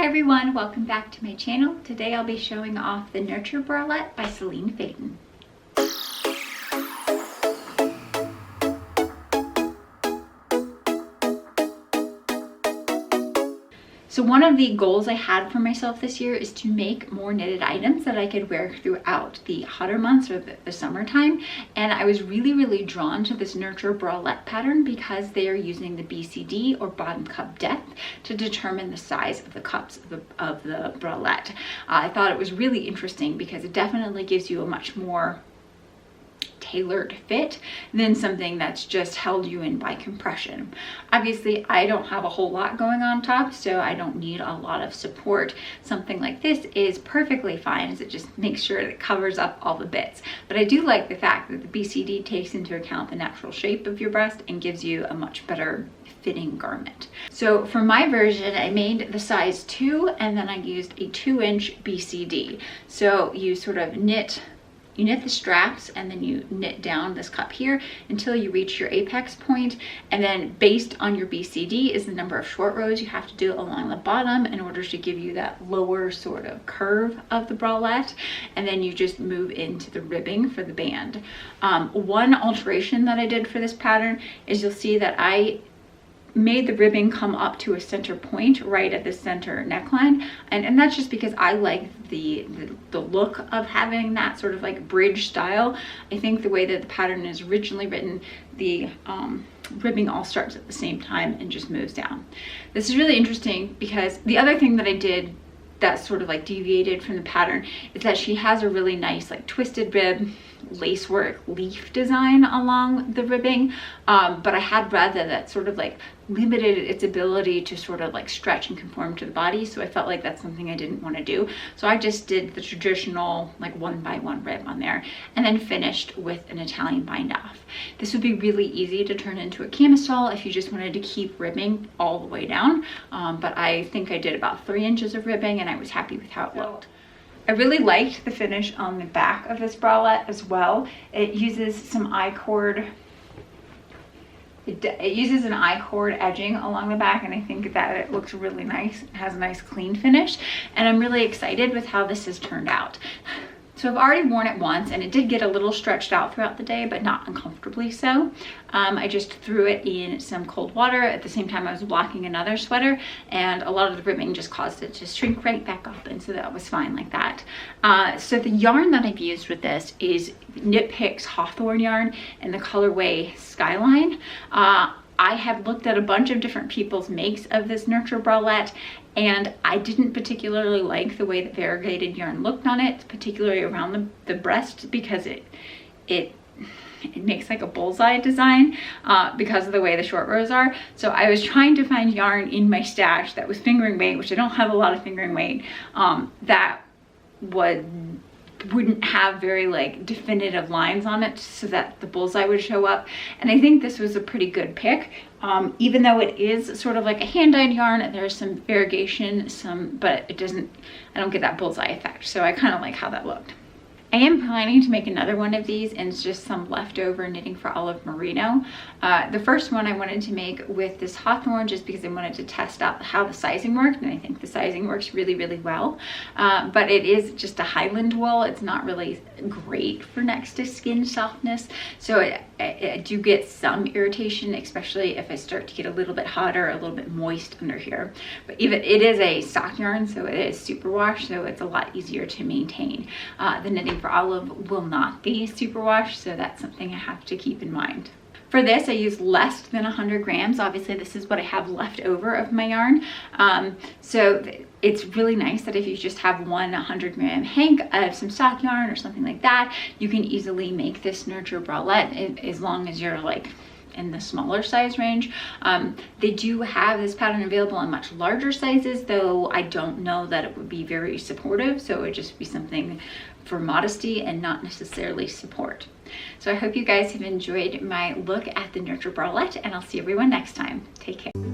Hi everyone, welcome back to my channel. Today I'll be showing off the Nurture Bralette by Celine Feyten. So one of the goals I had for myself this year is to make more knitted items that I could wear throughout the hotter months or the summertime. And I was really drawn to this Nurture Bralette pattern because they are using the BCD or bottom cup depth to determine the size of the cups of the bralette. I thought it was really interesting because it definitely gives you a much more tailored fit than something that's just held you in by compression. Obviously, I don't have a whole lot going on top, so I don't need a lot of support. Something like this is perfectly fine as it just makes sure it covers up all the bits. But I do like the fact that the BCD takes into account the natural shape of your breast and gives you a much better fitting garment. So for my version, I made the size 2 and then I used a 2-inch BCD. So you sort of knit the straps and then you knit down this cup here until you reach your apex point, and then based on your BCD is the number of short rows you have to do along the bottom in order to give you that lower sort of curve of the bralette, and then you just move into the ribbing for the band. One alteration that I did for this pattern is you'll see that I made the ribbing come up to a center point right at the center neckline, and that's just because I like the look of having that sort of like bridge style. I think the way that the pattern is originally written, the ribbing all starts at the same time and just moves down. This is really interesting because the other thing that I did that sort of like deviated from the pattern is that she has a really nice like twisted rib lacework leaf design along the ribbing, but I had rather that sort of like limited its ability to sort of like stretch and conform to the body, so I felt like that's something I didn't want to do. So I just did the traditional like 1x1 rib on there and then finished with an Italian bind off. This would be really easy to turn into a camisole if you just wanted to keep ribbing all the way down, but I think I did about 3 inches of ribbing and I was happy with how it looked. I really liked the finish on the back of this bralette as well. It uses some I-cord. It uses an I-cord edging along the back, and I think that it looks really nice. It has a nice clean finish, and I'm really excited with how this has turned out. So I've already worn it once and it did get a little stretched out throughout the day, but not uncomfortably so. I just threw it in some cold water at the same time I was blocking another sweater, and a lot of the ribbing just caused it to shrink right back up, and so that was fine like that. So the yarn that I've used with this is Knit Picks Hawthorne yarn in the colorway Skyline. I have looked at a bunch of different people's makes of this Nurture Bralette, and I didn't particularly like the way that variegated yarn looked on it, particularly around the breast, because it makes like a bullseye design because of the way the short rows are. So I was trying to find yarn in my stash that was fingering weight, which I don't have a lot of fingering weight, that wouldn't have very like definitive lines on it so that the bullseye would show up. And I think this was a pretty good pick. Even though it is sort of like a hand-dyed yarn, there's some variegation, but I don't get that bullseye effect. So I kind of like how that looked. I am planning to make another one of these, and it's just some leftover knitting for olive merino. The first one I wanted to make with this hawthorn just because I wanted to test out how the sizing worked, and I think the sizing works really well. But it is just a Highland wool. It's not really great for next to skin softness, so I do get some irritation, especially if I start to get a little bit hotter, a little bit moist under here. But even it is a sock yarn, so it is superwash, so it's a lot easier to maintain. The knitting for olive will not be superwash, so that's something I have to keep in mind. For this, I used less than 100 grams. Obviously, this is what I have left over of my yarn. So it's really nice that if you just have one 100-gram hank of some sock yarn or something like that, you can easily make this Nurture Bralette as long as you're like in the smaller size range. They do have this pattern available in much larger sizes, though I don't know that it would be very supportive, so it would just be something for modesty and not necessarily support. So I hope you guys have enjoyed my look at the Nurture Bralette, and I'll see everyone next time. Take care.